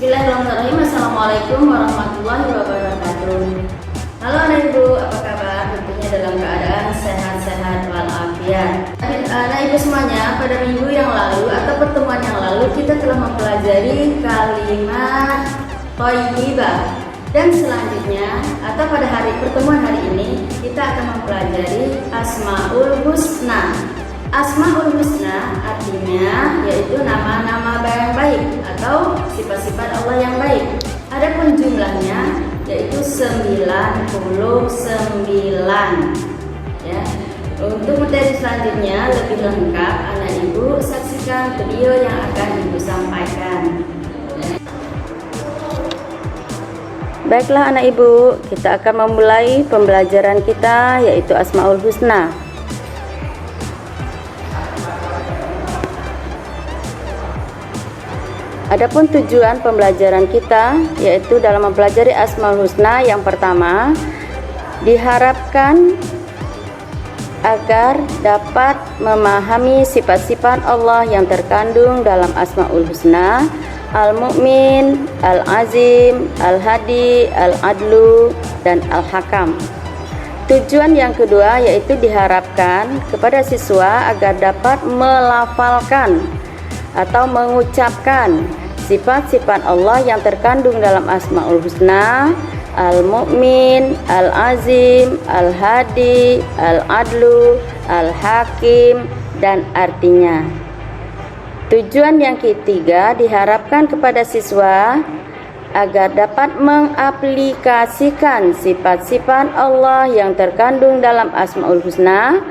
Bismillahirrahmanirrahim. Assalamualaikum warahmatullahi wabarakatuh. Halo anak ibu, apa kabar? Tentunya dalam keadaan sehat-sehat walafiat. Anak ibu semuanya, pada minggu yang lalu atau pertemuan yang lalu kita telah mempelajari kalimat thayyibah. Dan selanjutnya atau pada pertemuan hari ini kita akan mempelajari Asmaul Husna. Asmaul Husna artinya yaitu nama-nama yang baik atau sifat-sifat Allah yang baik. Adapun jumlahnya yaitu 99. Ya. Untuk materi selanjutnya lebih lengkap, anak ibu saksikan video yang akan ibu sampaikan. Baiklah anak ibu, kita akan memulai pembelajaran kita yaitu Asmaul Husna. Adapun tujuan pembelajaran kita yaitu dalam mempelajari Asmaul Husna, yang pertama diharapkan agar dapat memahami sifat-sifat Allah yang terkandung dalam Asmaul Husna: Al-Mu'min, Al-Azim, Al-Hadi, Al-Adlu, dan Al-Hakam. Tujuan yang kedua yaitu diharapkan kepada siswa agar dapat melafalkan atau mengucapkan sifat-sifat Allah yang terkandung dalam Asmaul Husna: Al-Mu'min, Al-Azim, Al-Hadi, Al-Adlu, Al-Hakim, dan artinya. Tujuan yang ketiga diharapkan kepada siswa agar dapat mengaplikasikan sifat-sifat Allah yang terkandung dalam Asmaul Husna: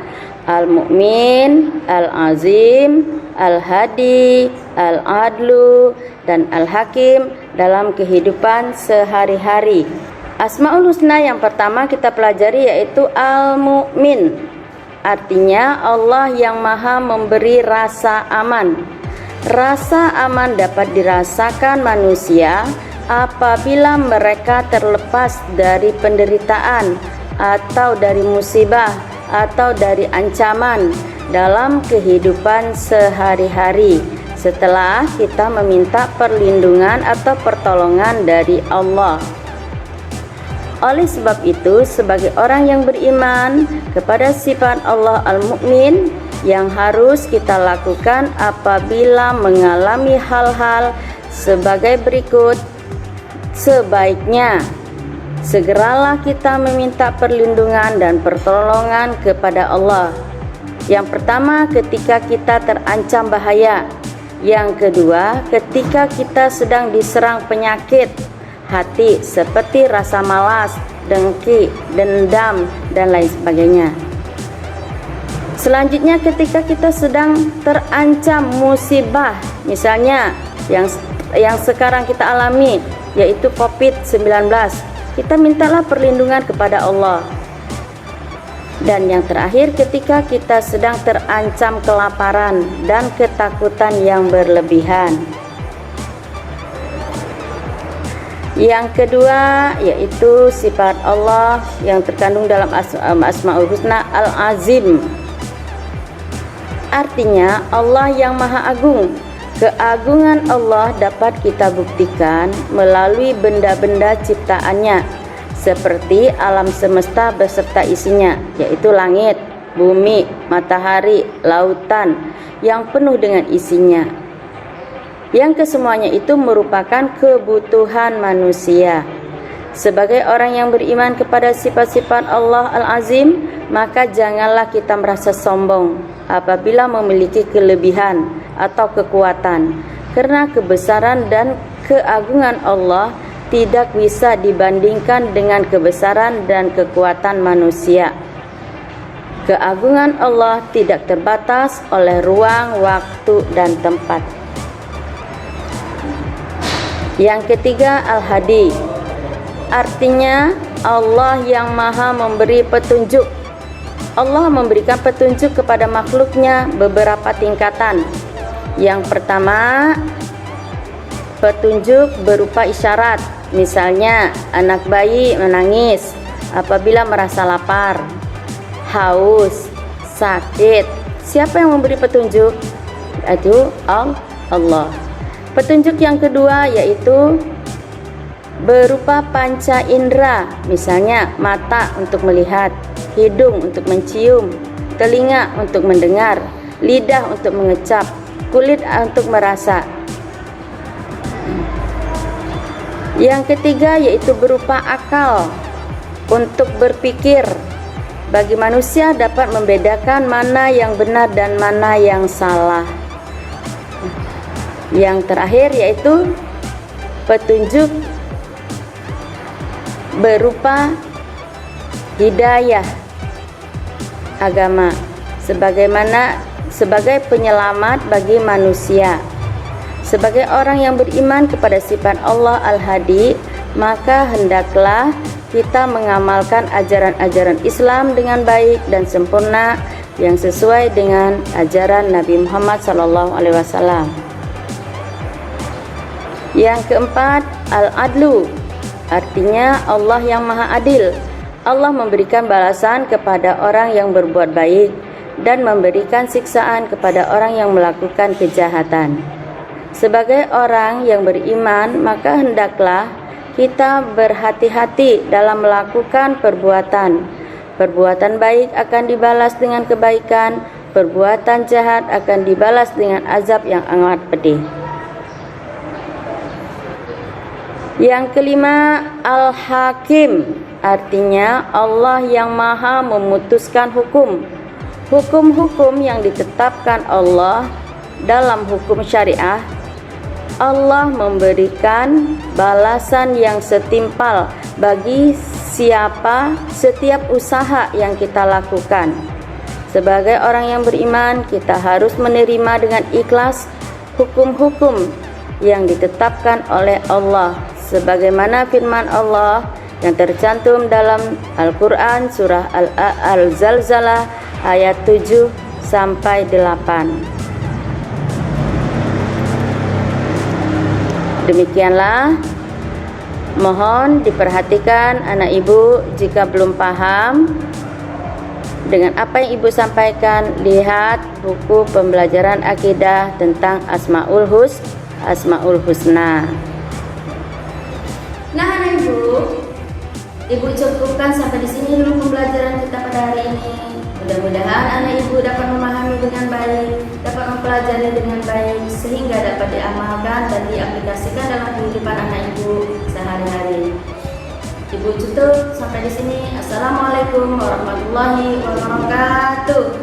Al-Mu'min, Al-Azim, Al-Hadi, Al-Adlu, dan Al-Hakim dalam kehidupan sehari-hari. Asmaul Husna yang pertama kita pelajari yaitu Al-Mu'min. Artinya Allah yang maha memberi rasa aman. Rasa aman dapat dirasakan manusia apabila mereka terlepas dari penderitaan atau dari musibah atau dari ancaman dalam kehidupan sehari-hari setelah kita meminta perlindungan atau pertolongan dari Allah. Oleh sebab itu, sebagai orang yang beriman kepada sifat Allah Al-Mu'min, yang harus kita lakukan apabila mengalami hal-hal sebagai berikut: sebaiknya segeralah kita meminta perlindungan dan pertolongan kepada Allah. Yang pertama, ketika kita terancam bahaya. Yang kedua, ketika kita sedang diserang penyakit hati seperti rasa malas, dengki, dendam, dan lain sebagainya. Selanjutnya, ketika kita sedang terancam musibah, misalnya yang sekarang kita alami yaitu COVID-19, kita mintalah perlindungan kepada Allah. Dan yang terakhir, ketika kita sedang terancam kelaparan dan ketakutan yang berlebihan. Yang kedua yaitu sifat Allah yang terkandung dalam Asmaul Husna: Al-Azim. Artinya Allah yang maha agung. Keagungan Allah dapat kita buktikan melalui benda-benda ciptaannya, seperti alam semesta beserta isinya, yaitu langit, bumi, matahari, lautan yang penuh dengan isinya, yang kesemuanya itu merupakan kebutuhan manusia. Sebagai orang yang beriman kepada sifat-sifat Allah Al-Azim, maka janganlah kita merasa sombong apabila memiliki kelebihan atau kekuatan, karena kebesaran dan keagungan Allah tidak bisa dibandingkan dengan kebesaran dan kekuatan manusia. Keagungan Allah tidak terbatas oleh ruang, waktu, dan tempat. Yang ketiga, Al-Hadi. Artinya Allah yang maha memberi petunjuk. Allah memberikan petunjuk kepada makhluknya beberapa tingkatan. Yang pertama, petunjuk berupa isyarat. Misalnya anak bayi menangis apabila merasa lapar, haus, sakit. Siapa yang memberi petunjuk? Itu Allah. Petunjuk yang kedua yaitu berupa panca indera, misalnya mata untuk melihat, hidung untuk mencium, telinga untuk mendengar, lidah untuk mengecap, kulit untuk merasa. Yang ketiga yaitu berupa akal untuk berpikir. Bagi manusia dapat membedakan mana yang benar dan mana yang salah. Yang terakhir yaitu petunjuk berupa hidayah agama sebagai penyelamat bagi manusia. Sebagai orang yang beriman kepada sifat Allah Al-Hadi, maka hendaklah kita mengamalkan ajaran-ajaran Islam dengan baik dan sempurna yang sesuai dengan ajaran Nabi Muhammad SAW. Yang keempat, Al-Adlu, artinya Allah yang Maha Adil. Allah memberikan balasan kepada orang yang berbuat baik dan memberikan siksaan kepada orang yang melakukan kejahatan. Sebagai orang yang beriman, maka hendaklah kita berhati-hati dalam melakukan perbuatan. Perbuatan baik akan dibalas dengan kebaikan, perbuatan jahat akan dibalas dengan azab yang amat pedih. Yang kelima, Al-Hakim, artinya Allah yang Maha memutuskan hukum. Hukum-hukum yang ditetapkan Allah dalam hukum syariah, Allah memberikan balasan yang setimpal bagi setiap usaha yang kita lakukan. Sebagai orang yang beriman, kita harus menerima dengan ikhlas hukum-hukum yang ditetapkan oleh Allah, sebagaimana firman Allah yang tercantum dalam Al-Quran surah Al-Zalzalah ayat 7 sampai 8. Demikianlah, mohon diperhatikan anak ibu, jika belum paham dengan apa yang ibu sampaikan, lihat buku pembelajaran akidah tentang Asmaul Husna. Nah anak ibu cukupkan sampai di sini dulu pembelajaran kita pada hari ini. Mudah-mudahan anak ibu dapat memahami dengan baik, dapat mempelajari dengan baik, sehingga dapat diamalkan dan diaplikasikan dalam kehidupan anak ibu sehari-hari. Ibu tutup sampai di sini. Assalamualaikum warahmatullahi wabarakatuh.